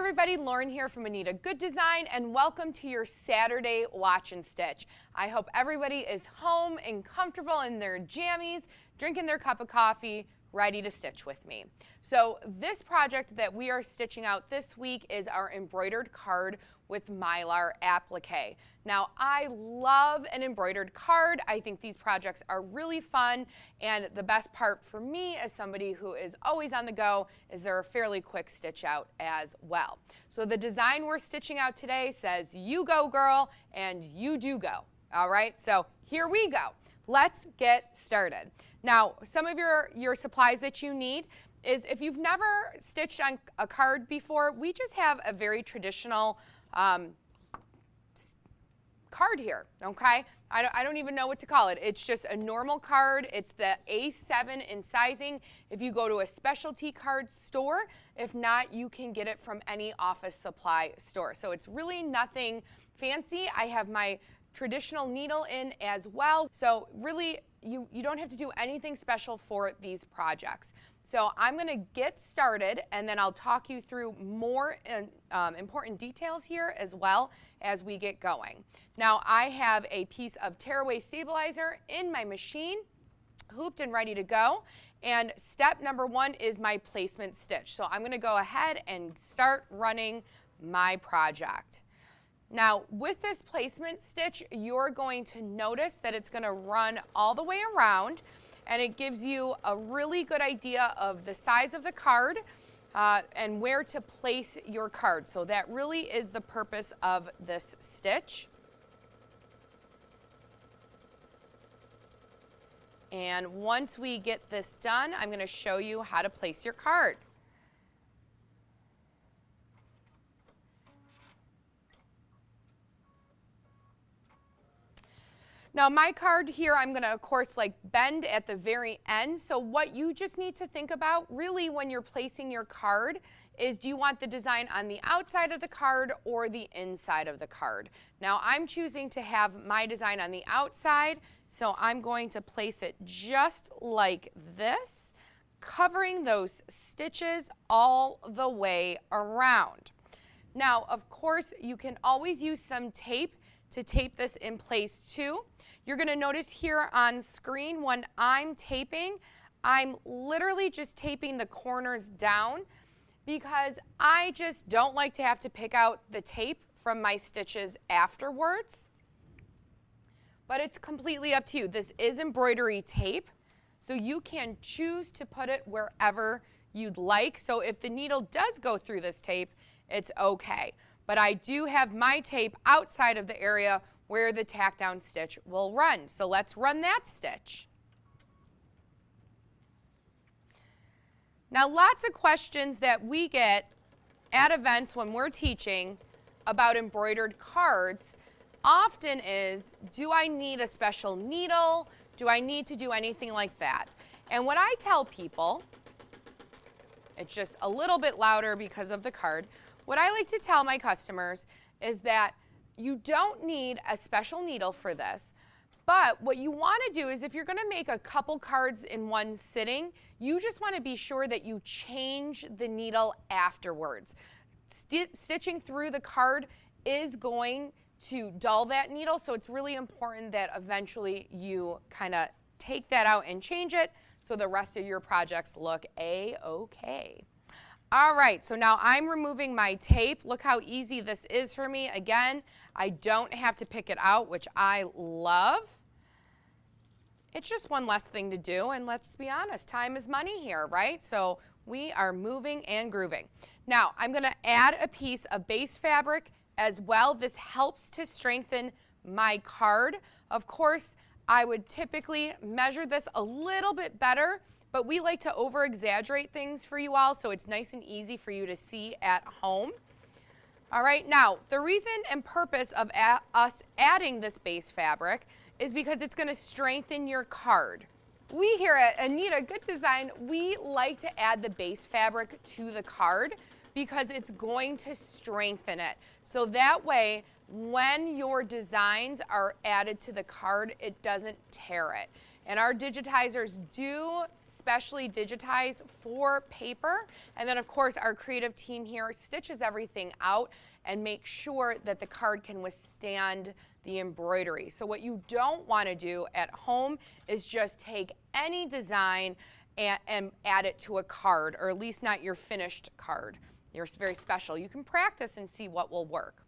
everybody, Lauren here from Anita Goodesign, and welcome to your Saturday Watch and Stitch. I hope everybody is home and comfortable in their jammies, drinking their cup of coffee, ready to stitch with me. So this project that we are stitching out this week is our embroidered card with Mylar applique. Now, I love an embroidered card. I think these projects are really fun, and the best part for me as somebody who is always on the go is they're a fairly quick stitch out as well. So the design we're stitching out today says, "You go, girl," and you do go. All right, so here we go. Let's get started. Now, some of your supplies that you need is, if you've never stitched on a card before, we just have a very traditional card here, okay? I don't even know what to call it. It's just a normal card. It's the A7 in sizing. If you go to a specialty card store, if not, you can get it from any office supply store. So it's really nothing fancy. I have my traditional needle in as well. So really, you don't have to do anything special for these projects. So I'm going to get started, and then I'll talk you through more important details here as well as we get going. Now, I have a piece of tearaway stabilizer in my machine, hooped and ready to go. And step number one is my placement stitch. So I'm going to go ahead and start running my project. Now, with this placement stitch, you're going to notice that it's going to run all the way around, and it gives you a really good idea of the size of the card and where to place your card. So that really is the purpose of this stitch. And once we get this done, I'm going to show you how to place your card. Now, my card here, I'm going to, of course, bend at the very end. So what you just need to think about really when you're placing your card is, do you want the design on the outside of the card or the inside of the card? Now, I'm choosing to have my design on the outside, so I'm going to place it just like this, covering those stitches all the way around. Now, of course, you can always use some tape to tape this in place too. You're going to notice here on screen when I'm taping, I'm literally just taping the corners down because I just don't like to have to pick out the tape from my stitches afterwards. But it's completely up to you. This is embroidery tape, so you can choose to put it wherever you'd like. So if the needle does go through this tape, it's okay. But I do have my tape outside of the area where the tack down stitch will run. So let's run that stitch. Now, lots of questions that we get at events when we're teaching about embroidered cards often is, do I need a special needle? Do I need to do anything like that? And what I tell people, it's just a little bit louder because of the card. What I like to tell my customers is that you don't need a special needle for this, but what you want to do is, if you're going to make a couple cards in one sitting, you just want to be sure that you change the needle afterwards. Stitching through the card is going to dull that needle, so it's really important that eventually you kind of take that out and change it so the rest of your projects look A-okay. All right, so now I'm removing my tape. Look how easy this is for me. Again, I don't have to pick it out, which I love. It's just one less thing to do, and let's be honest, time is money here, right? So we are moving and grooving. Now, I'm going to add a piece of base fabric as well. This helps to strengthen my card. Of course, I would typically measure this a little bit better, but we like to over-exaggerate things for you all, so it's nice and easy for you to see at home. All right, now, the reason and purpose of us adding this base fabric is because it's going to strengthen your card. We here at Anita Goodesign, we like to add the base fabric to the card because it's going to strengthen it. So that way, when your designs are added to the card, it doesn't tear it. And our digitizers do especially digitize for paper. And then of course our creative team here stitches everything out and make sure that the card can withstand the embroidery. So what you don't want to do at home is just take any design and add it to a card, or at least not your finished card. You're very special. You can practice and see what will work.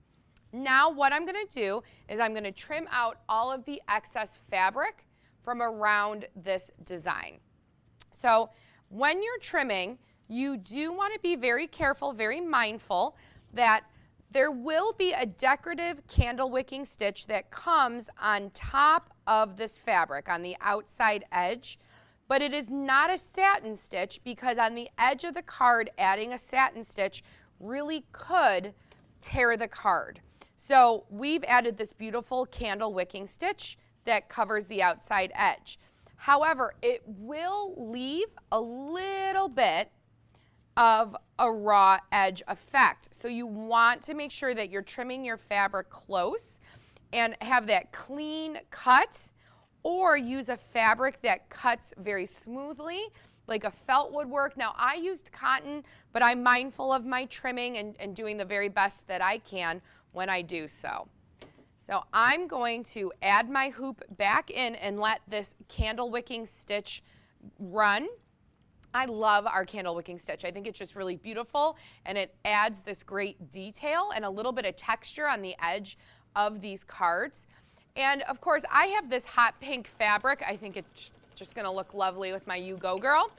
Now what I'm going to do is I'm going to trim out all of the excess fabric from around this design. So when you're trimming, you do want to be very careful, very mindful that there will be a decorative candle wicking stitch that comes on top of this fabric on the outside edge, but it is not a satin stitch, because on the edge of the card, adding a satin stitch really could tear the card. So we've added this beautiful candle wicking stitch that covers the outside edge. However, it will leave a little bit of a raw edge effect. So you want to make sure that you're trimming your fabric close and have that clean cut, or use a fabric that cuts very smoothly, like a felt would work. Now I used cotton, but I'm mindful of my trimming and doing the very best that I can when I do so. So I'm going to add my hoop back in and let this candle wicking stitch run. I love our candle wicking stitch. I think it's just really beautiful, and it adds this great detail and a little bit of texture on the edge of these cards. And of course, I have this hot pink fabric. I think it's just going to look lovely with my You Go Girl.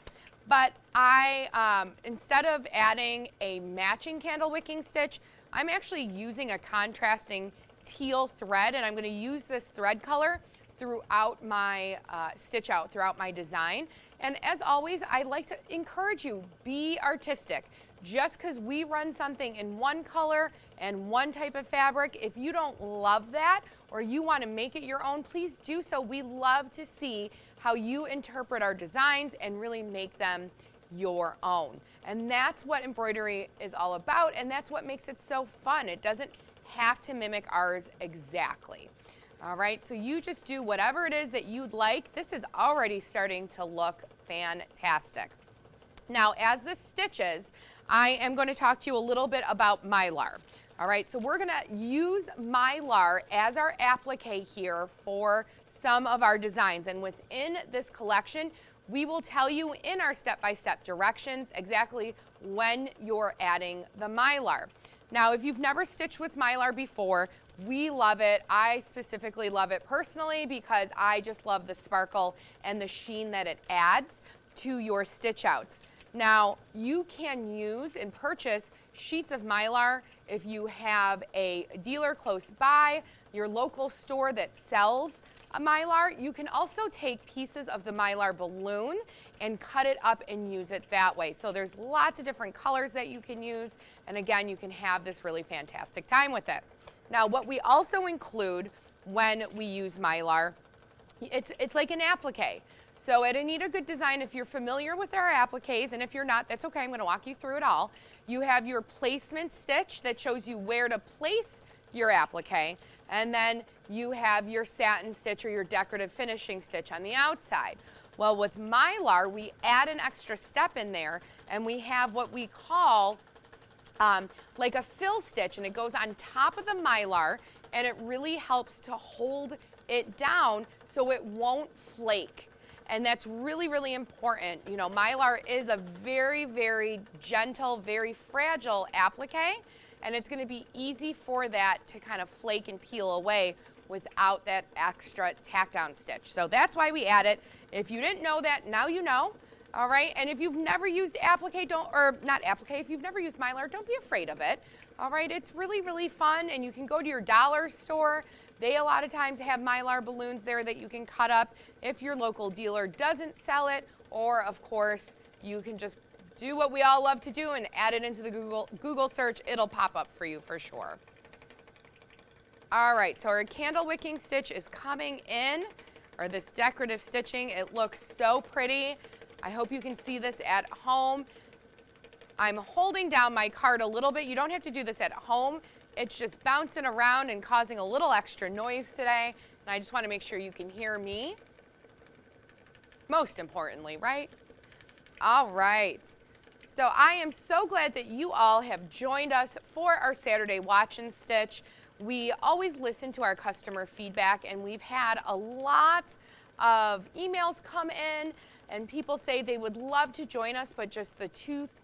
But I, instead of adding a matching candle wicking stitch, I'm actually using a contrasting teal thread, and I'm going to use this thread color throughout my stitch out, throughout my design. And as always, I like to encourage you, be artistic. Just because we run something in one color and one type of fabric, if you don't love that or you want to make it your own, please do so. We love to see how you interpret our designs and really make them your own. And that's what embroidery is all about, and that's what makes it so fun. It doesn't have to mimic ours exactly. All right, so you just do whatever it is that you'd like. This is already starting to look fantastic. Now, as this stitches, I am going to talk to you a little bit about Mylar. All right, so we're going to use Mylar as our applique here for some of our designs. And within this collection, we will tell you in our step-by-step directions exactly when you're adding the Mylar. Now, if you've never stitched with Mylar before, we love it. I specifically love it personally because I just love the sparkle and the sheen that it adds to your stitch outs. Now, you can use and purchase sheets of Mylar if you have a dealer close by, your local store that sells a Mylar. You can also take pieces of the Mylar balloon and cut it up and use it that way. So there's lots of different colors that you can use, and again, you can have this really fantastic time with it. Now, what we also include when we use Mylar, it's like an applique. So at Anita Goodesign, if you're familiar with our appliques, and if you're not, that's okay, I'm going to walk you through it all. You have your placement stitch that shows you where to place your applique, and then you have your satin stitch or your decorative finishing stitch on the outside. Well, with Mylar, we add an extra step in there, and we have what we call like a fill stitch, and it goes on top of the Mylar, and it really helps to hold it down so it won't flake. And that's really, really important. You know, Mylar is a very, very gentle, very fragile applique, and it's going to be easy for that to kind of flake and peel away without that extra tack down stitch. So that's why we add it. If you didn't know that, now you know. All right, and if you've never used applique, if you've never used Mylar, don't be afraid of it. All right, it's really, really fun, and you can go to your dollar store. They a lot of times have Mylar balloons there that you can cut up if your local dealer doesn't sell it, or of course, you can just do what we all love to do and add it into the Google search. It'll pop up for you for sure. All right, so our candle wicking stitch is coming in, or this decorative stitching. It looks so pretty. I hope you can see this at home. I'm holding down my card a little bit. You don't have to do this at home. It's just bouncing around and causing a little extra noise today. And I just want to make sure you can hear me. Most importantly, right? All right. So I am so glad that you all have joined us for our Saturday Watch and Stitch. We always listen to our customer feedback, and we've had a lot of emails come in, and people say they would love to join us, but just the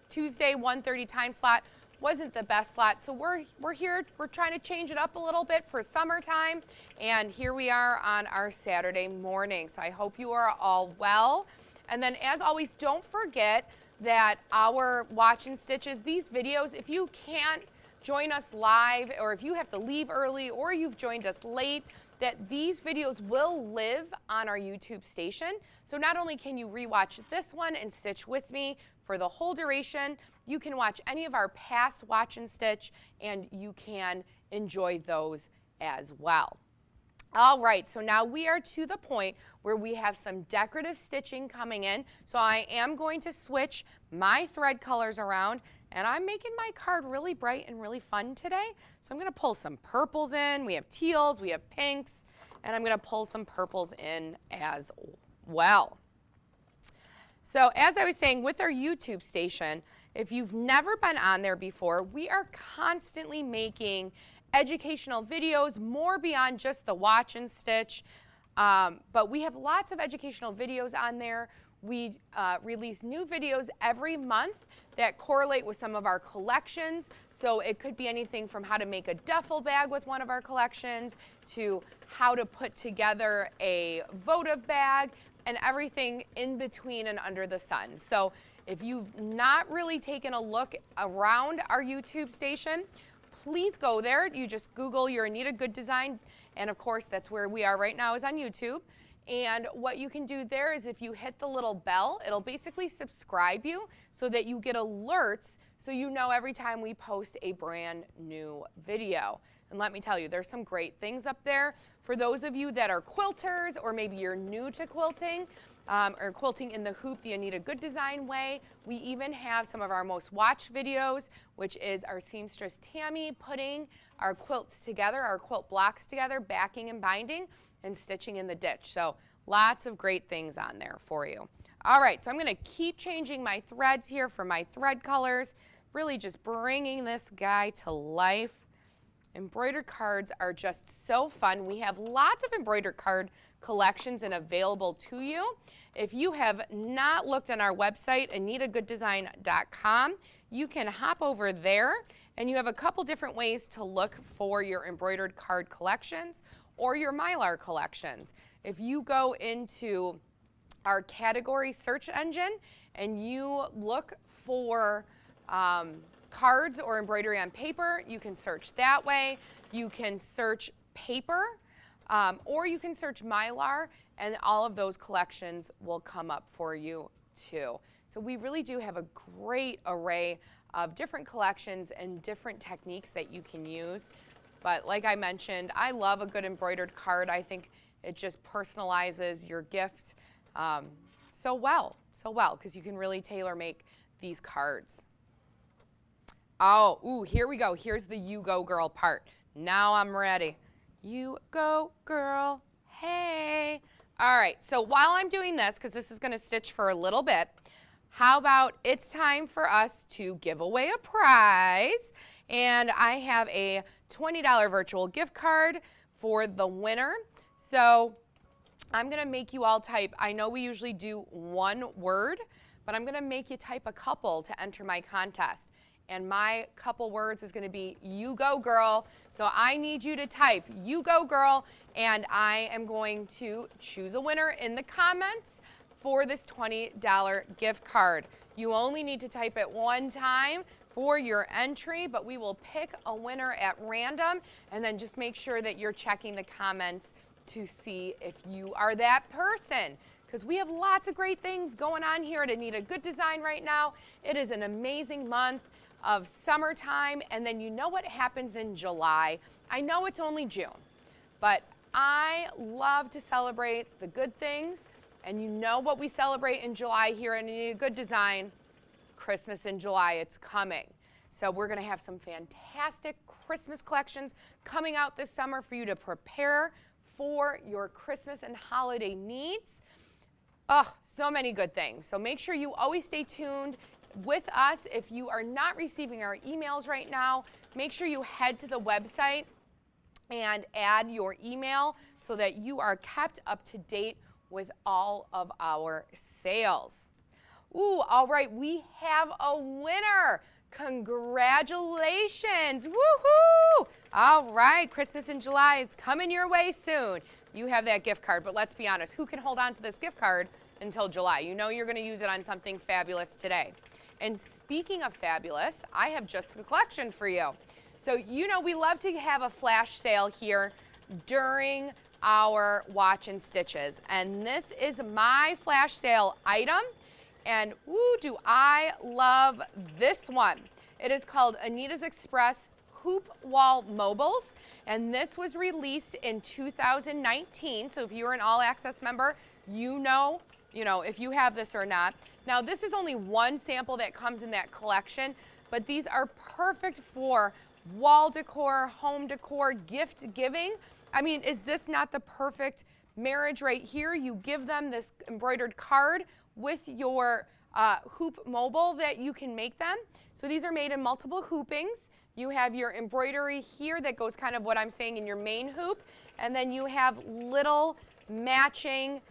Tuesday 1:30 time slot wasn't the best slot. So we're here, we're trying to change it up a little bit for summertime, and here we are on our Saturday morning. So I hope you are all well. And then as always, don't forget that our Watch and Stitches, these videos, if you can't join us live, or if you have to leave early, or you've joined us late, that these videos will live on our YouTube station. So not only can you rewatch this one and stitch with me for the whole duration, you can watch any of our past Watch and Stitch, and you can enjoy those as well. All right, so now we are to the point where we have some decorative stitching coming in. So I am going to switch my thread colors around, and I'm making my card really bright and really fun today. So I'm going to pull some purples in. We have teals, we have pinks, and I'm going to pull some purples in as well. So as I was saying, with our YouTube station, if you've never been on there before, we are constantly making educational videos, more beyond just the Watch and Stitch, but we have lots of educational videos on there. We release new videos every month that correlate with some of our collections. So it could be anything from how to make a duffel bag with one of our collections to how to put together a votive bag and everything in between and under the sun. So if you've not really taken a look around our YouTube station, please go there. You just Google your Anita Goodesign, and of course that's where we are right now, is on YouTube. And what you can do there is if you hit the little bell, it'll basically subscribe you so that you get alerts so you know every time we post a brand new video. And let me tell you, there's some great things up there. For those of you that are quilters, or maybe you're new to quilting, or quilting in the hoop the Anita Goodesign way, we even have some of our most watched videos, which is our seamstress Tammy putting our quilts together, our quilt blocks together, backing and binding, and stitching in the ditch. So lots of great things on there for you. All right, so I'm going to keep changing my threads here for my thread colors, really just bringing this guy to life. Embroidered cards are just so fun. We have lots of embroidered card collections and available to you. If you have not looked on our website, anitagoodesign.com, you can hop over there, and you have a couple different ways to look for your embroidered card collections or your Mylar collections. If you go into our category search engine and you look for cards or embroidery on paper, you can search that way. You can search paper, or you can search Mylar, and all of those collections will come up for you too. So we really do have a great array of different collections and different techniques that you can use. But like I mentioned, I love a good embroidered card. I think it just personalizes your gift so well, because you can really tailor make these cards. Oh, ooh, here we go. Here's the you go girl part. Now I'm ready. You go girl, hey. All right, so while I'm doing this, because this is going to stitch for a little bit, how about it's time for us to give away a prize. And I have a $20 virtual gift card for the winner. So I'm going to make you all type. I know we usually do one word, but I'm going to make you type a couple to enter my contest. And my couple words is going to be you go girl. So I need you to type you go girl, and I am going to choose a winner in the comments for this $20 gift card. You only need to type it one time for your entry, but we will pick a winner at random, and then just make sure that you're checking the comments to see if you are that person, because we have lots of great things going on here at Anita Goodesign right now. It is an amazing month of summertime, and then you know what happens in July. I know it's only June, but I love to celebrate the good things, and you know what we celebrate in July here at Anita Goodesign? Christmas in July, it's coming. So we're going to have some fantastic Christmas collections coming out this summer for you to prepare for your Christmas and holiday needs. Oh, so many good things. So make sure you always stay tuned with us. If you are not receiving our emails right now, make sure you head to the website and add your email so that you are kept up to date with all of our sales. Ooh, all right, we have a winner. Congratulations. Woohoo! All right, Christmas in July is coming your way soon. You have that gift card, but let's be honest, who can hold on to this gift card until July? You know you're going to use it on something fabulous today. And speaking of fabulous, I have just the collection for you. So, you know, we love to have a flash sale here during our watch and stitches. And this is my flash sale item. And ooh, do I love this one. It is called Anita's Express Hoop Wall Mobiles. And this was released in 2019. So if you're an All Access member, you know if you have this or not. Now, this is only one sample that comes in that collection, but these are perfect for wall decor, home decor, gift giving. I mean, is this not the perfect marriage right here? You give them this embroidered card with your hoop mobile that you can make them. So these are made in multiple hoopings. You have your embroidery here that goes kind of what I'm saying in your main hoop, and then you have little matching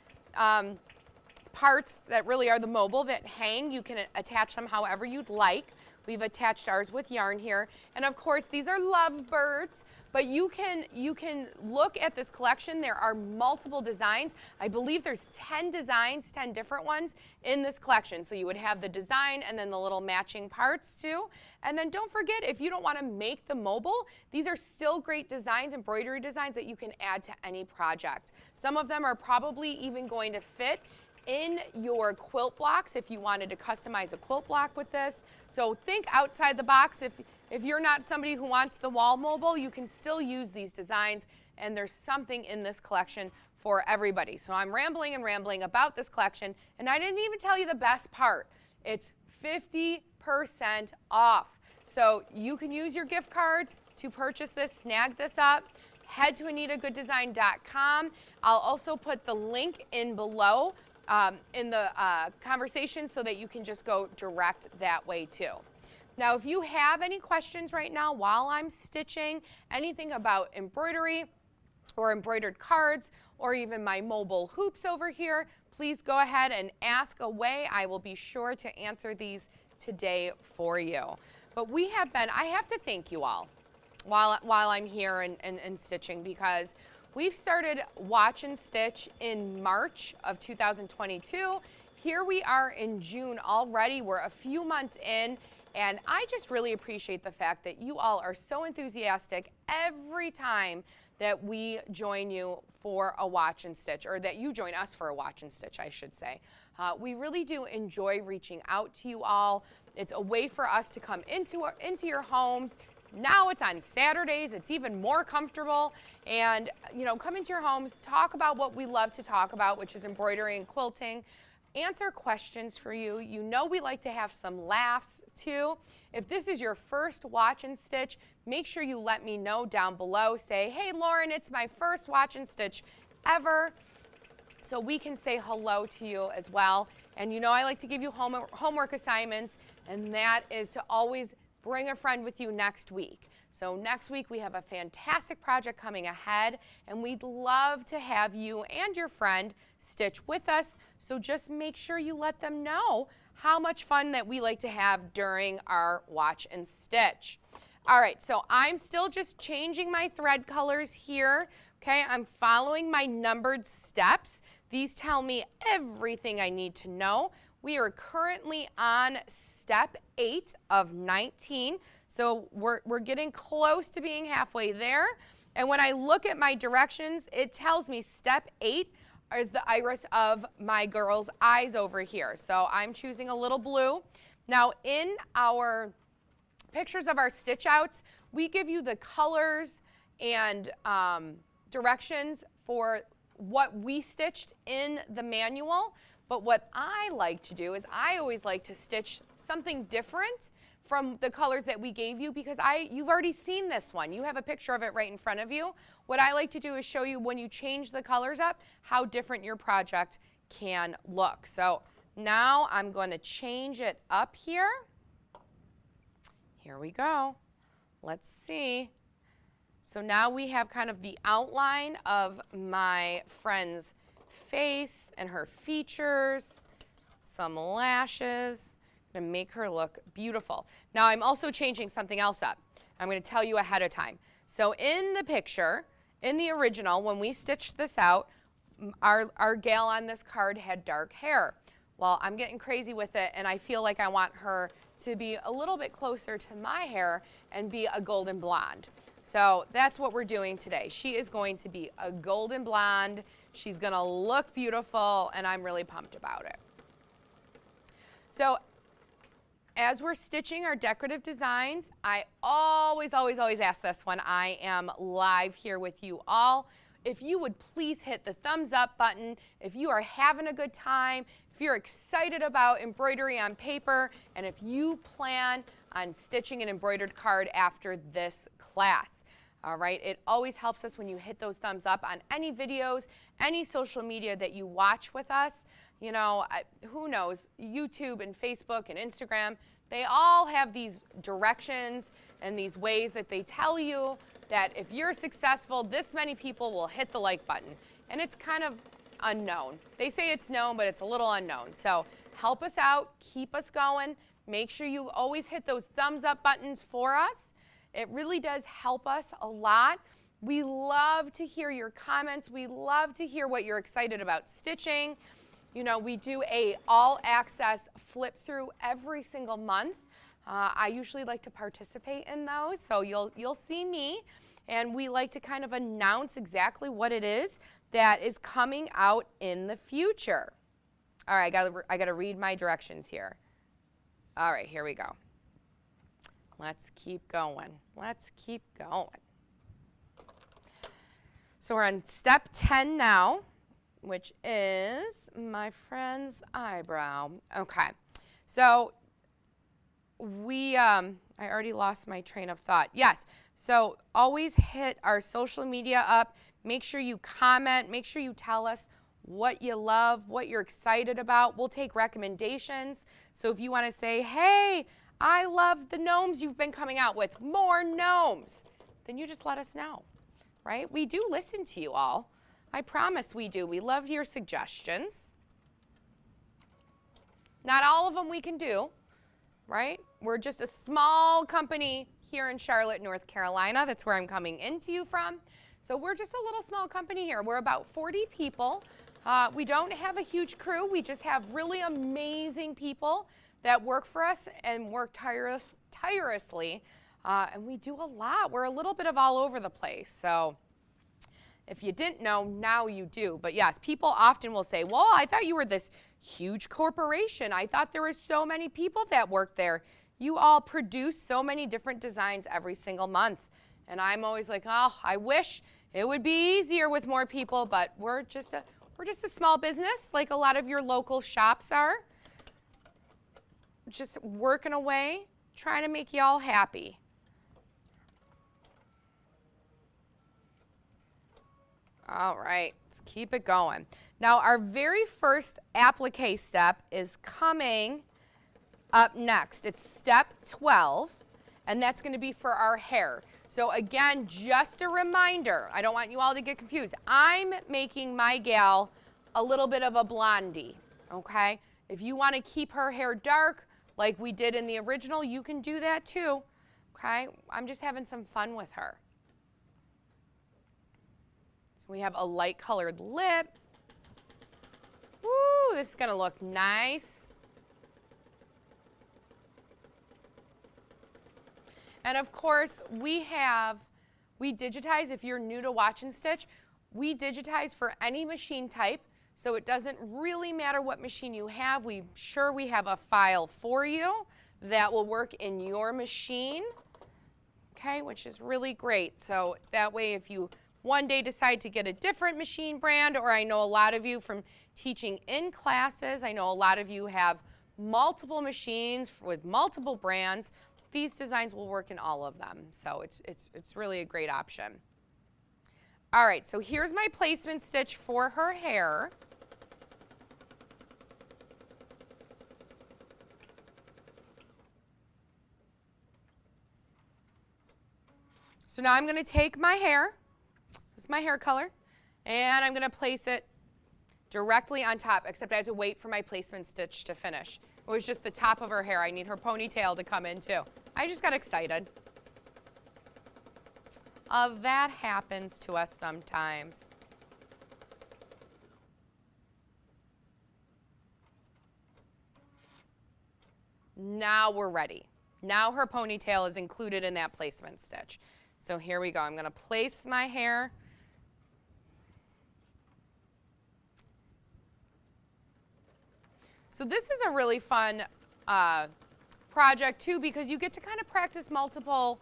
parts that really are the mobile that hang. You can attach them however you'd like. We've attached ours with yarn here. And of course, these are lovebirds, but you can look at this collection. There are multiple designs. I believe there's 10 designs, 10 different ones in this collection. So you would have the design and then the little matching parts too. And then don't forget, if you don't want to make the mobile, these are still great designs, embroidery designs that you can add to any project. Some of them are probably even going to fit in your quilt blocks if you wanted to customize a quilt block with this. So think outside the box. If you're not somebody who wants the wall mobile, you can still use these designs, and there's something in this collection for everybody. So I'm rambling and rambling about this collection, and I didn't even tell you the best part. It's 50% off. So you can use your gift cards to purchase this, snag this up. Head to AnitaGoodDesign.com. I'll also put the link in below in the conversation so that you can just go direct that way too. Now, if you have any questions right now while I'm stitching, anything about embroidery or embroidered cards or even my mobile hoops over here, please go ahead and ask away. I will be sure to answer these today for you. But I have to thank you all while I'm here and stitching, because we've started Watch and Stitch in March of 2022. Here we are in June already. We're a few months in, and I just really appreciate the fact that you all are so enthusiastic every time that we join you for a Watch and Stitch, or that you join us for a Watch and Stitch, I should say. We really do enjoy reaching out to you all. It's a way for us to come into your homes. Now it's on Saturdays, it's even more comfortable, and come into your homes, talk about what we love to talk about, which is embroidery and quilting, answer questions for you. You know we like to have some laughs too. If this is your first Watch and Stitch, make sure you let me know down below. Say, hey Lauren, it's my first Watch and Stitch ever, so we can say hello to you as well. And I like to give you homework assignments, and that is to always bring a friend with you next week. So next week we have a fantastic project coming ahead, and we'd love to have you and your friend stitch with us. So just make sure you let them know how much fun that we like to have during our Watch and Stitch. All right, so I'm still just changing my thread colors here. Okay, I'm following my numbered steps. These tell me everything I need to know. We are currently on step 8 of 19, so we're getting close to being halfway there. And when I look at my directions, it tells me step 8 is the iris of my girl's eyes over here. So I'm choosing a little blue. Now in our pictures of our stitch outs, we give you the colors and directions for what we stitched in the manual. But what I like to do is I always like to stitch something different from the colors that we gave you, because you've already seen this one. You have a picture of it right in front of you. What I like to do is show you when you change the colors up, how different your project can look. So now I'm going to change it up here. Here we go. Let's see. So now we have kind of the outline of my friend's face and her features, some lashes, to make her look beautiful. Now I'm also changing something else up. I'm going to tell you ahead of time. So in the picture, in the original, when we stitched this out, our gal on this card had dark hair. Well, I'm getting crazy with it, and I feel like I want her to be a little bit closer to my hair and be a golden blonde. So that's what we're doing today. She is going to be a golden blonde. She's going to look beautiful, and I'm really pumped about it. So as we're stitching our decorative designs, I always ask this when I am live here with you all. If you would please hit the thumbs up button, if you are having a good time, if you're excited about embroidery on paper, and if you plan on stitching an embroidered card after this class. All right, it always helps us when you hit those thumbs up on any videos, any social media that you watch with us. You know, who knows, YouTube and Facebook and Instagram, they all have these directions and these ways that they tell you that if you're successful, this many people will hit the like button. And it's kind of unknown. They say it's known, but it's a little unknown. So help us out, keep us going. Make sure you always hit those thumbs up buttons for us. It really does help us a lot. We love to hear your comments. We love to hear what you're excited about stitching. You know, we do a all access flip through every single month. I usually like to participate in those, so you'll see me, and we like to kind of announce exactly what it is that is coming out in the future. All right, I gotta read my directions here. All right, here we go. Let's keep going. Let's keep going. So we're on step 10 now, which is my friend's eyebrow. Okay, so I already lost my train of thought. Yes, so always hit our social media up. Make sure you comment. Make sure you tell us what you love, what you're excited about. We'll take recommendations. So if you want to say, hey, I love the gnomes you've been coming out with, more gnomes, then you just let us know, right? We do listen to you all. I promise we do. We love your suggestions. Not all of them we can do, right? We're just a small company here in Charlotte, North Carolina. That's where I'm coming into you from. So we're just a little small company here. We're about 40 people. We don't have a huge crew. We just have really amazing people that work for us and work tirelessly. And we do a lot. We're a little bit of all over the place. So if you didn't know, now you do. But yes, people often will say, well, I thought you were this huge corporation. I thought there were so many people that worked there. You all produce so many different designs every single month. And I'm always like, oh, I wish it would be easier with more people, but we're just a small business like a lot of your local shops are. Just working away, trying to make you all happy. All right, let's keep it going. Now, our very first applique step is coming up next. It's step 12, and that's going to be for our hair. So again, just a reminder, I don't want you all to get confused. I'm making my gal a little bit of a blondie, okay? If you want to keep her hair dark like we did in the original, you can do that too, okay? I'm just having some fun with her. We have a light colored lip. Woo, this is going to look nice. And of course, we digitize, if you're new to Watch and Stitch, we digitize for any machine type. So it doesn't really matter what machine you have. We have a file for you that will work in your machine, okay, which is really great. So that way, if you one day decide to get a different machine brand, or I know a lot of you from teaching in classes, I know a lot of you have multiple machines with multiple brands. These designs will work in all of them. So it's really a great option. All right, so here's my placement stitch for her hair. So now I'm going to take my hair, this is my hair color, and I'm going to place it directly on top, except I have to wait for my placement stitch to finish. It was just the top of her hair. I need her ponytail to come in too. I just got excited. That happens to us sometimes. Now we're ready. Now her ponytail is included in that placement stitch. So here we go. I'm going to place my hair. So this is a really fun project too, because you get to kind of practice multiple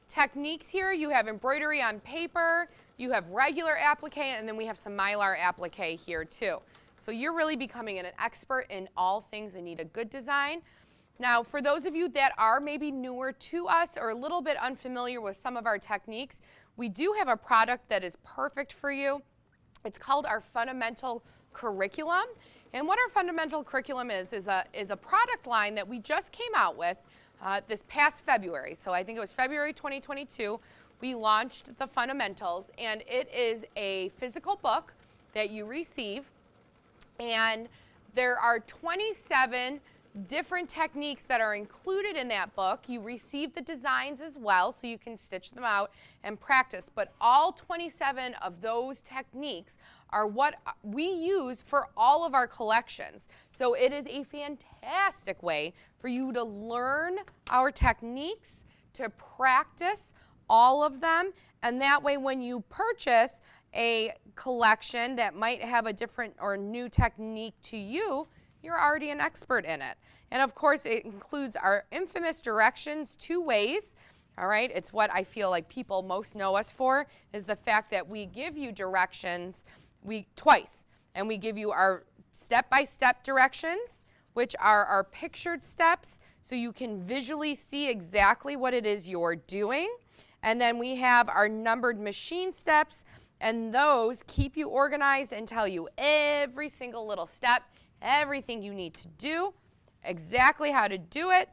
techniques here. You have embroidery on paper, you have regular applique, and then we have some Mylar applique here too. So you're really becoming an expert in all things Anita Goodesign. Now, for those of you that are maybe newer to us or a little bit unfamiliar with some of our techniques, we do have a product that is perfect for you. It's called our Fundamental Curriculum. And what our Fundamental Curriculum is a product line that we just came out with this past February. So I think it was February 2022. We launched the Fundamentals, and it is a physical book that you receive. And there are 27 different techniques that are included in that book. You receive the designs as well, so you can stitch them out and practice. But all 27 of those techniques are what we use for all of our collections. So it is a fantastic way for you to learn our techniques, to practice all of them, and that way when you purchase a collection that might have a different or new technique to you, you're already an expert in it. And of course, it includes our infamous directions 2 ways. All right, it's what I feel like people most know us for, is the fact that we give you directions twice. And we give you our step-by-step directions, which are our pictured steps, so you can visually see exactly what it is you're doing. And then we have our numbered machine steps, and those keep you organized and tell you every single little step, everything you need to do, exactly how to do it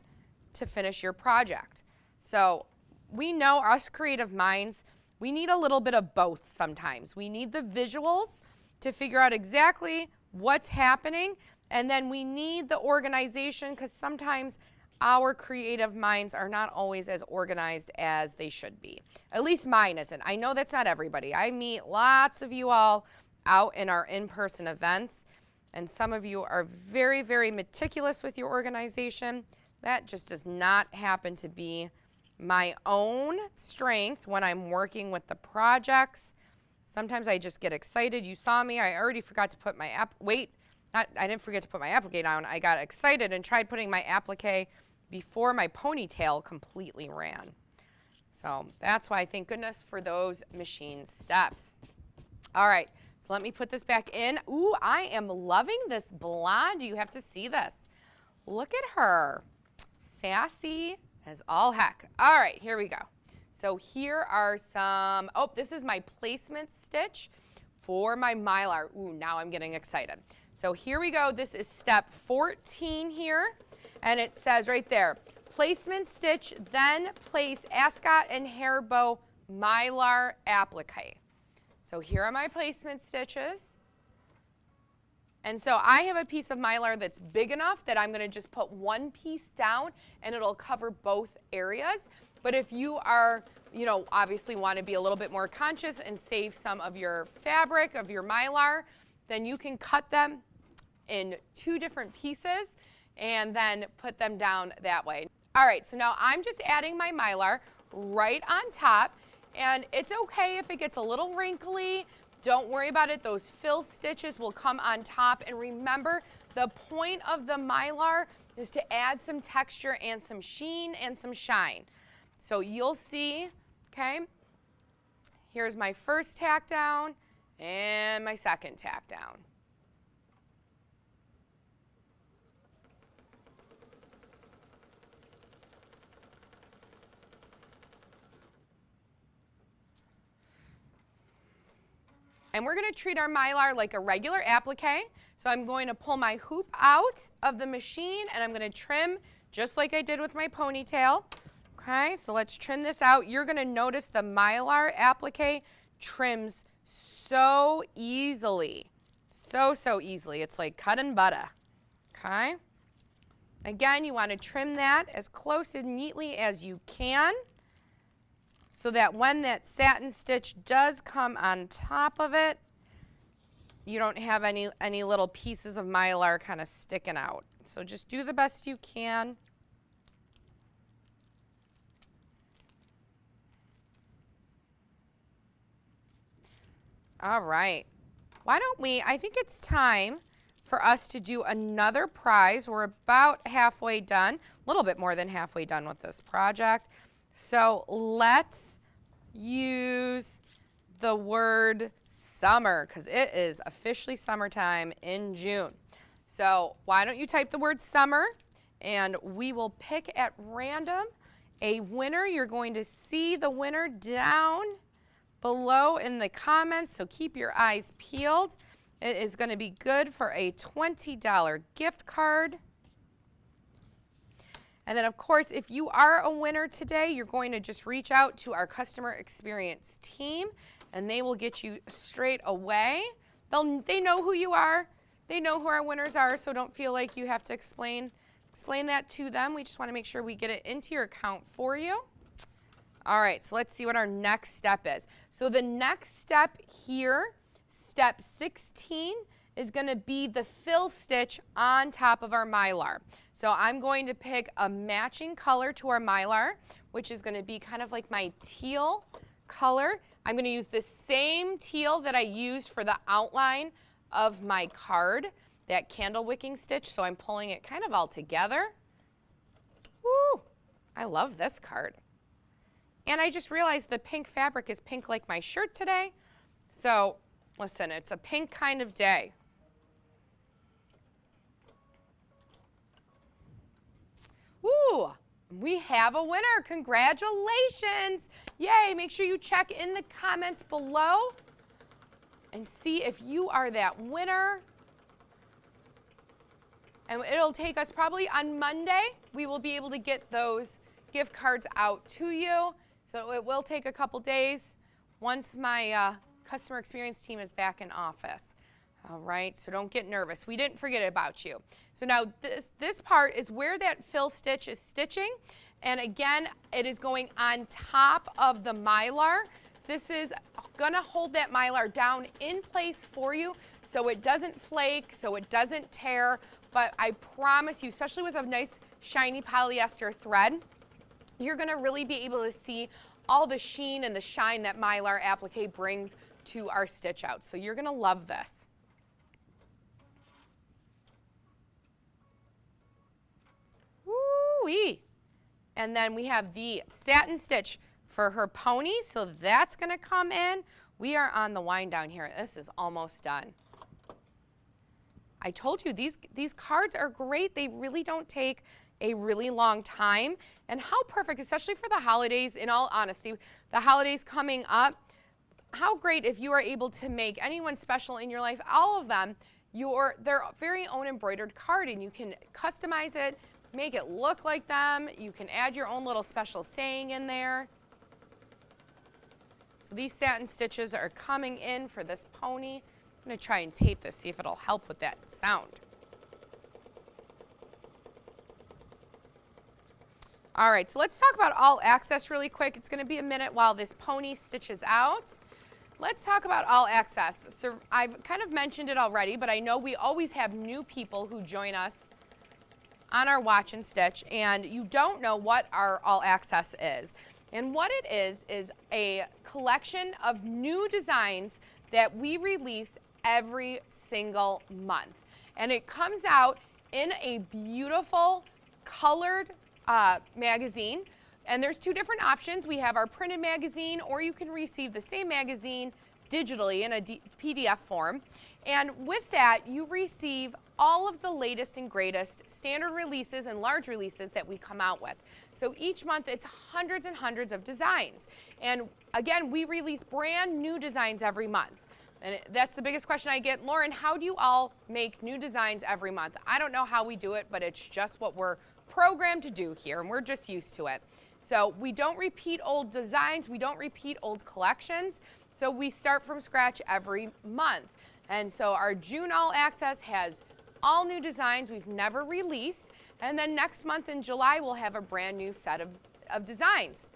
to finish your project. So we know us creative minds, we need a little bit of both sometimes. We need the visuals to figure out exactly what's happening, and then we need the organization, because sometimes our creative minds are not always as organized as they should be. At least mine isn't. I know that's not everybody. I meet lots of you all out in our in-person events, and some of you are very, very meticulous with your organization. That just does not happen to be my own strength when I'm working with the projects. Sometimes I just get excited. You saw me. I already forgot to put my I didn't forget to put my applique down. I got excited and tried putting my applique before my ponytail completely ran. So that's why, thank goodness for those machine steps. All right, so let me put this back in. Ooh, I am loving this blonde. You have to see this. Look at her. Sassy as all heck. All right, here we go. So here are some, oh, this is my placement stitch for my Mylar. Ooh, now I'm getting excited. So here we go. This is step 14 here. And it says right there, placement stitch, then place ascot and hair bow Mylar applique. So here are my placement stitches. And so I have a piece of Mylar that's big enough that I'm going to just put one piece down and it'll cover both areas. But if you are, obviously want to be a little bit more conscious and save some of your fabric, of your Mylar, then you can cut them in 2 different pieces and then put them down that way. All right, so now I'm just adding my Mylar right on top, and it's okay if it gets a little wrinkly. Don't worry about it. Those fill stitches will come on top, and remember, the point of the Mylar is to add some texture and some sheen and some shine. So you'll see, okay, here's my first tack down and my second tack down. And we're going to treat our Mylar like a regular applique. So I'm going to pull my hoop out of the machine and I'm going to trim just like I did with my ponytail. Okay, so let's trim this out. You're going to notice the Mylar applique trims so easily. So easily. It's like cut and butter. Okay. Again, you want to trim that as close and neatly as you can so that when that satin stitch does come on top of it, you don't have any little pieces of Mylar kind of sticking out. So just do the best you can. All right. Why don't we, I think it's time for us to do another prize. We're about halfway done, a little bit more than halfway done with this project. So let's use the word summer because it is officially summertime in June. So why don't you type the word summer and we will pick at random a winner. You're going to see the winner down below in the comments, so keep your eyes peeled. It is going to be good for a $20 gift card. And then, of course, if you are a winner today, you're going to just reach out to our customer experience team, and they will get you straight away. They know who you are. They know who our winners are, so don't feel like you have to explain that to them. We just want to make sure we get it into your account for you. All right, so let's see what our next step is. So the next step here, step 16, is going to be the fill stitch on top of our Mylar. So I'm going to pick a matching color to our Mylar, which is going to be kind of like my teal color. I'm going to use the same teal that I used for the outline of my card, that candle wicking stitch, so I'm pulling it kind of all together. Woo! I love this card. And I just realized the pink fabric is pink like my shirt today. So, listen, it's a pink kind of day. Woo! We have a winner. Congratulations! Yay! Make sure you check in the comments below and see if you are that winner. And it'll take us probably on Monday. We will be able to get those gift cards out to you. So it will take a couple days once my customer experience team is back in office. All right, so don't get nervous. We didn't forget about you. So now this part is where that fill stitch is stitching. And again, it is going on top of the Mylar. This is gonna hold that Mylar down in place for you so it doesn't flake, so it doesn't tear. But I promise you, especially with a nice shiny polyester thread, you're going to really be able to see all the sheen and the shine that Mylar applique brings to our stitch out. So you're going to love this. Woo-wee. And then we have the satin stitch for her pony. So that's going to come in. We are on the wind down here. This is almost done. I told you these cards are great. They really don't take a really long time. And how perfect, especially for the holidays, in all honesty, the holidays coming up, how great if you are able to make anyone special in your life, all of them, their very own embroidered card, and you can customize it, make it look like them. You can add your own little special saying in there. So these satin stitches are coming in for this pony. I'm going to try and tape this, see if it'll help with that sound. All right, so let's talk about all access really quick. It's going to be a minute while this pony stitches out. Let's talk about all access. So I've kind of mentioned it already, but I know we always have new people who join us on our Watch and Stitch, and you don't know what our all access is. And what it is a collection of new designs that we release every single month. And it comes out in a beautiful colored magazine. And there's two different options. We have our printed magazine, or you can receive the same magazine digitally in a PDF form. And with that, you receive all of the latest and greatest standard releases and large releases that we come out with. So each month, it's hundreds and hundreds of designs. And again, we release brand new designs every month. And that's the biggest question I get. Lauren, how do you all make new designs every month? I don't know how we do it, but it's just what we're programmed to do here, and we're just used to it. So we don't repeat old designs, we don't repeat old collections, so we start from scratch every month. And so our June All Access has all new designs we've never released, and then next month in July we'll have a brand new set of designs.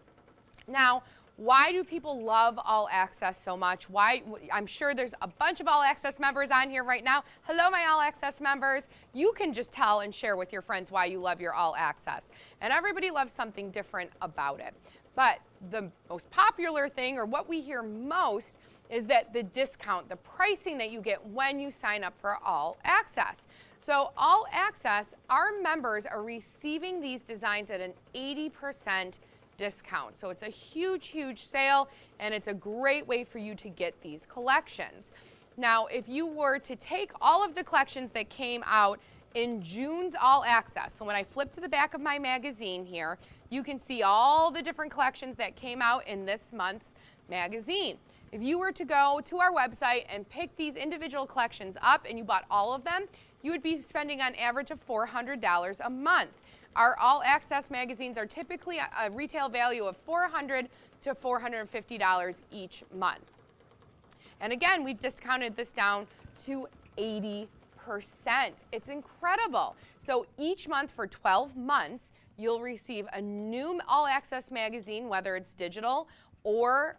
Now, why do people love All Access so much? Why? I'm sure there's a bunch of All Access members on here right now. Hello, my All Access members. You can just tell and share with your friends why you love your All Access. And everybody loves something different about it. But the most popular thing, or what we hear most, is that the discount, the pricing that you get when you sign up for All Access. So All Access, our members are receiving these designs at an 80% discount. So it's a huge, huge sale, and it's a great way for you to get these collections. Now, if you were to take all of the collections that came out in June's All Access, so when I flip to the back of my magazine here, you can see all the different collections that came out in this month's magazine. If you were to go to our website and pick these individual collections up and you bought all of them, you would be spending on average of $400 a month. Our All Access magazines are typically a retail value of $400 to $450 each month. And again, we've discounted this down to 80%. It's incredible. So each month for 12 months, you'll receive a new All Access magazine, whether it's digital or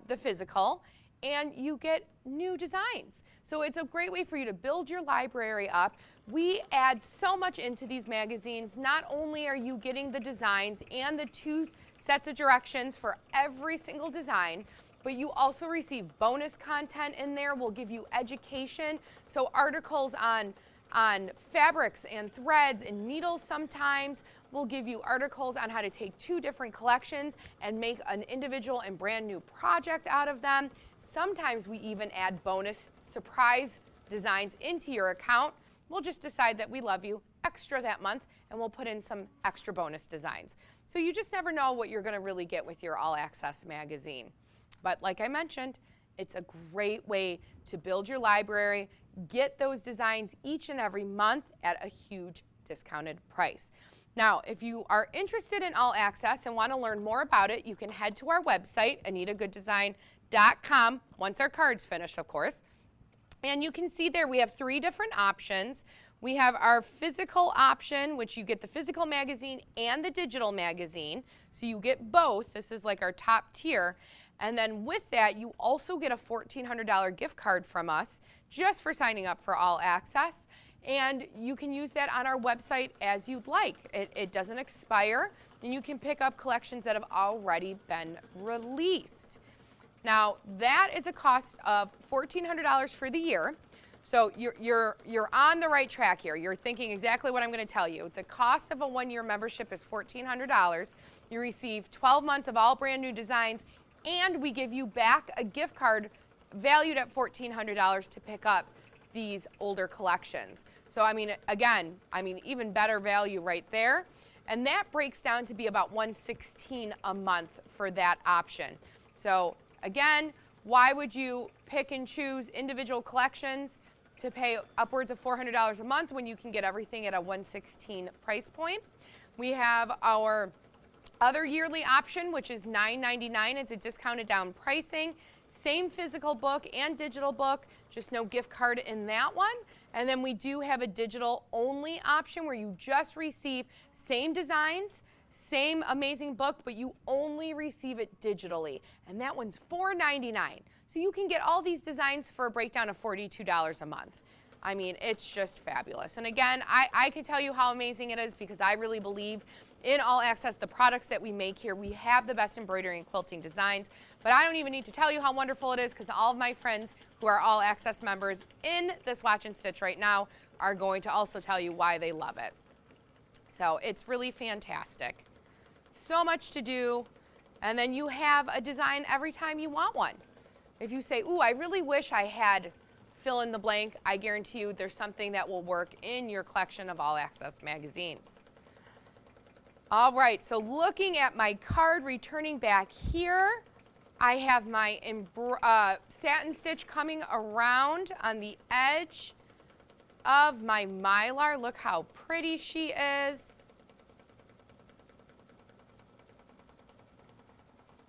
the physical, and you get new designs. So it's a great way for you to build your library up. We add so much into these magazines. Not only are you getting the designs and the 2 sets of directions for every single design, but you also receive bonus content in there. We'll give you education, so articles on fabrics and threads and needles sometimes. We'll give you articles on how to take 2 different collections and make an individual and brand new project out of them. Sometimes we even add bonus surprise designs into your account. We'll just decide that we love you extra that month, and we'll put in some extra bonus designs. So you just never know what you're going to really get with your All Access magazine. But like I mentioned, it's a great way to build your library, get those designs each and every month at a huge discounted price. Now, if you are interested in All Access and want to learn more about it, you can head to our website, AnitaGoodDesign.com, once our card's finished, of course. And you can see there we have 3 different options. We have our physical option, which you get the physical magazine and the digital magazine. So you get both. This is like our top tier. And then with that, you also get a $1,400 gift card from us just for signing up for All Access. And you can use that on our website as you'd like. It doesn't expire, and you can pick up collections that have already been released. Now, that is a cost of $1,400 for the year. So you're on the right track here. You're thinking exactly what I'm going to tell you. The cost of a 1-year membership is $1,400. You receive 12 months of all brand new designs, and we give you back a gift card valued at $1,400 to pick up these older collections. So I mean, again, even better value right there. And that breaks down to be about $116 a month for that option. So again, why would you pick and choose individual collections to pay upwards of $400 a month when you can get everything at a $116 price point? We have our other yearly option, which is $9.99. It's a discounted down pricing. Same physical book and digital book, just no gift card in that one. And then we do have a digital only option where you just receive same designs, same amazing book, but you only receive it digitally. And that one's $4.99. So you can get all these designs for a breakdown of $42 a month. I mean, it's just fabulous. And again, I can tell you how amazing it is because I really believe in All Access, the products that we make here. We have the best embroidery and quilting designs, but I don't even need to tell you how wonderful it is because all of my friends who are All Access members in this Watch and Stitch right now are going to also tell you why they love it. So it's really fantastic. So much to do, and then you have a design every time you want one. If you say, ooh, I really wish I had fill in the blank, I guarantee you there's something that will work in your collection of All Access magazines. All right, so looking at my card, returning back here, I have my satin stitch coming around on the edge of my Mylar. Look how pretty she is.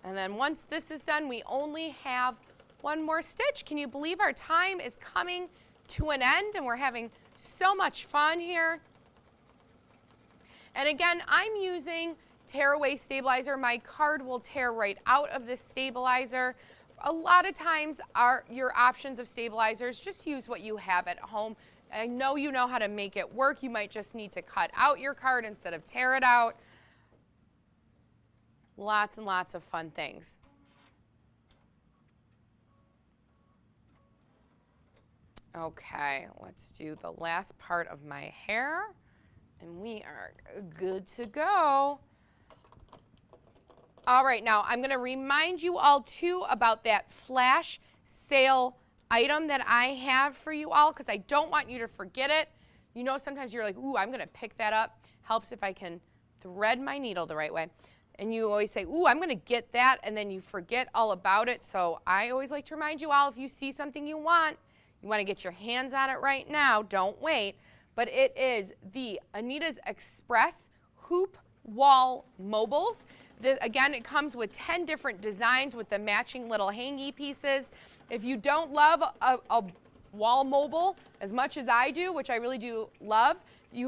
And then once this is done, we only have one more stitch. Can you believe our time is coming to an end and we're having so much fun here? And again, I'm using tearaway stabilizer. My card will tear right out of this stabilizer. A lot of times your options of stabilizers, just use what you have at home. I know you know how to make it work. You might just need to cut out your card instead of tear it out. Lots and lots of fun things. Okay, let's do the last part of my hair, and we are good to go. All right, now I'm going to remind you all too about that flash sale item that I have for you all, because I don't want you to forget it. You know, sometimes you're like, ooh, I'm going to pick that up. Helps if I can thread my needle the right way. And you always say, ooh, I'm going to get that, and then you forget all about it. So I always like to remind you all, if you see something you want to get your hands on it right now, don't wait. But it is the Anita's Express Hoop Wall Mobiles. Again, it comes with 10 different designs with the matching little hangy pieces. If you don't love a wall mobile as much as I do, which I really do love, you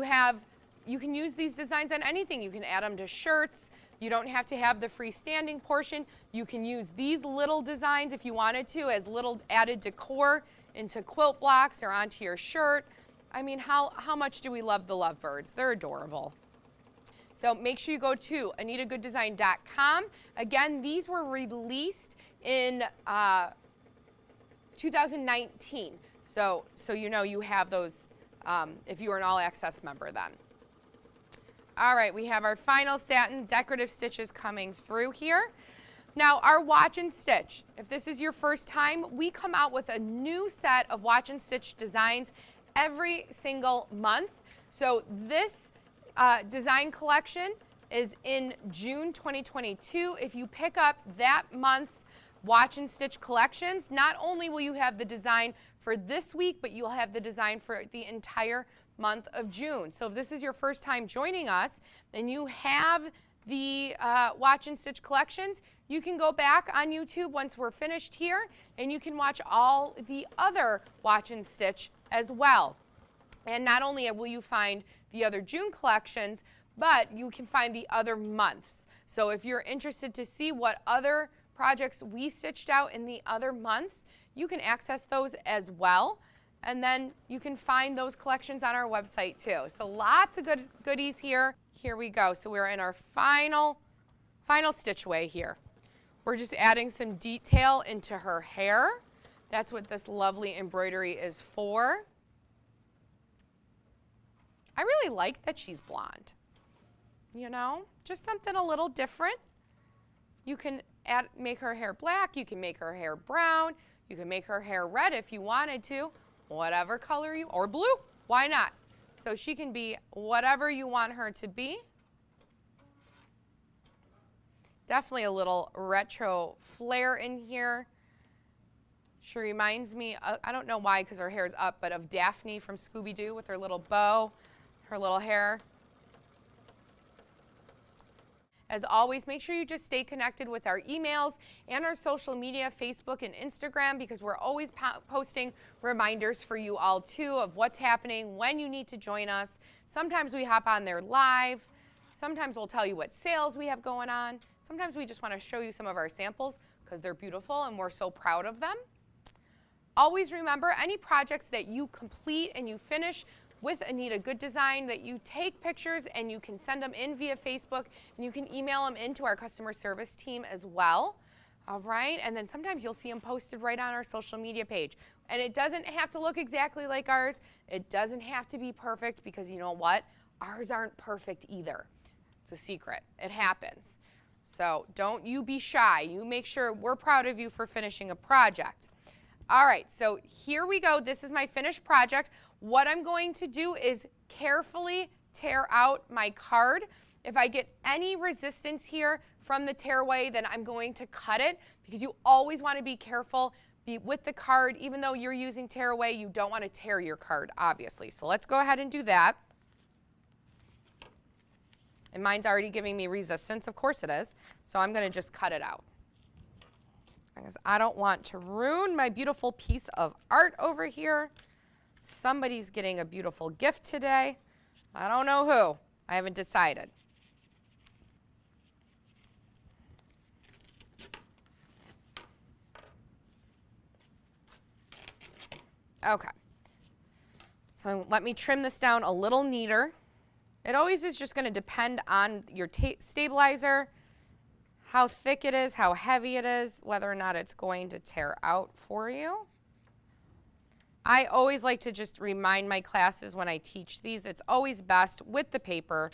can use these designs on anything. You can add them to shirts. You don't have to have the freestanding portion. You can use these little designs if you wanted to as little added decor into quilt blocks or onto your shirt. I mean, how much do we love the lovebirds? They're adorable. So make sure you go to anitagoodesign.com. Again, these were released in 2019. So you know you have those if you are an All Access member then. All right, we have our final satin decorative stitches coming through here. Now, our watch and stitch. If this is your first time, we come out with a new set of watch and stitch designs every single month. So this design collection is in June 2022. If you pick up that month's watch and stitch collections, not only will you have the design for this week, but you'll have the design for the entire month of June. So if this is your first time joining us and you have the watch and stitch collections, you can go back on YouTube once we're finished here and you can watch all the other watch and stitch as well. And not only will you find the other June collections, but you can find the other months. So if you're interested to see what other projects we stitched out in the other months, you can access those as well. And then you can find those collections on our website too. So lots of goodies here. Here we go. So we're in our final stitch way here. We're just adding some detail into her hair. That's what this lovely embroidery is for. I really like that she's blonde. You know, just something a little different. You can make her hair black, you can make her hair brown, you can make her hair red if you wanted to, whatever color or blue, why not? So she can be whatever you want her to be. Definitely a little retro flair in here. She reminds me, I don't know why because her hair is up, but of Daphne from Scooby-Doo with her little bow, her little hair. As always, make sure you just stay connected with our emails and our social media, Facebook and Instagram, because we're always posting reminders for you all too of what's happening, when you need to join us. Sometimes we hop on there live. Sometimes we'll tell you what sales we have going on. Sometimes we just want to show you some of our samples because they're beautiful and we're so proud of them. Always remember, any projects that you complete and you finish with Anita Goodesign, that you take pictures and you can send them in via Facebook and you can email them into our customer service team as well. All right, and then sometimes you'll see them posted right on our social media page. And it doesn't have to look exactly like ours. It doesn't have to be perfect because you know what? Ours aren't perfect either. It's a secret. It happens. So don't you be shy. You make sure we're proud of you for finishing a project. All right, so here we go. This is my finished project. What I'm going to do is carefully tear out my card. If I get any resistance here from the tearaway, then I'm going to cut it because you always want to be careful with the card. Even though you're using tearaway, you don't want to tear your card, obviously. So let's go ahead and do that. And mine's already giving me resistance. Of course it is. So I'm going to just cut it out. because I don't want to ruin my beautiful piece of art over here. Somebody's getting a beautiful gift today. I don't know who. I haven't decided. Okay. So let me trim this down a little neater. It always is just going to depend on your stabilizer, how thick it is, how heavy it is, whether or not it's going to tear out for you. I always like to just remind my classes when I teach these, it's always best with the paper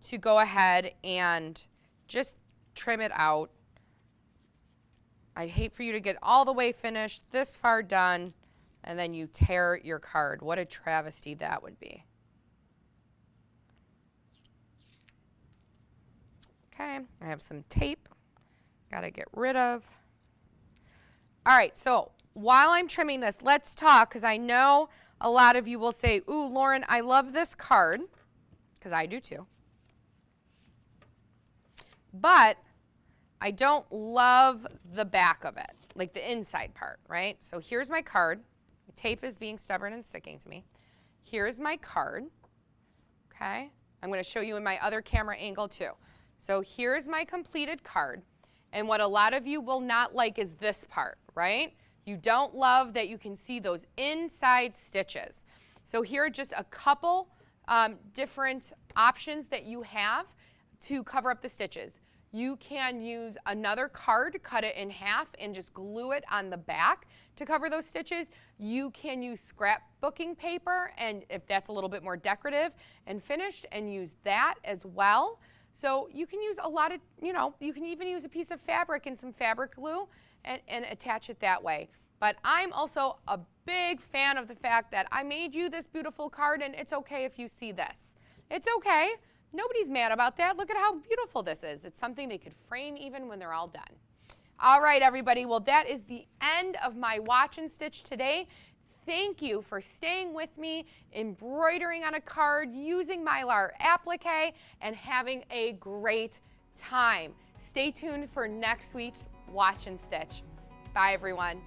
to go ahead and just trim it out. I'd hate for you to get all the way finished, this far done, and then you tear your card. What a travesty that would be. Okay, I have some tape. Got to get rid of. All right, so while I'm trimming this, let's talk, because I know a lot of you will say, ooh, Lauren, I love this card, because I do too. But I don't love the back of it, like the inside part, right? So here's my card. The tape is being stubborn and sticking to me. Here's my card, okay? I'm going to show you in my other camera angle too. So here's my completed card. And what a lot of you will not like is this part, right? You don't love that you can see those inside stitches. So here are just a couple different options that you have to cover up the stitches. You can use another card, cut it in half, and just glue it on the back to cover those stitches. You can use scrapbooking paper, and if that's a little bit more decorative and finished, and use that as well. So you can use a lot of, you can even use a piece of fabric and some fabric glue and attach it that way. But I'm also a big fan of the fact that I made you this beautiful card, and it's okay if you see this. It's okay. Nobody's mad about that. Look at how beautiful this is. It's something they could frame even when they're all done. All right, everybody. Well, that is the end of my watch and stitch today. Thank you for staying with me, embroidering on a card, using Mylar applique, and having a great time. Stay tuned for next week's Watch and Stitch. Bye, everyone.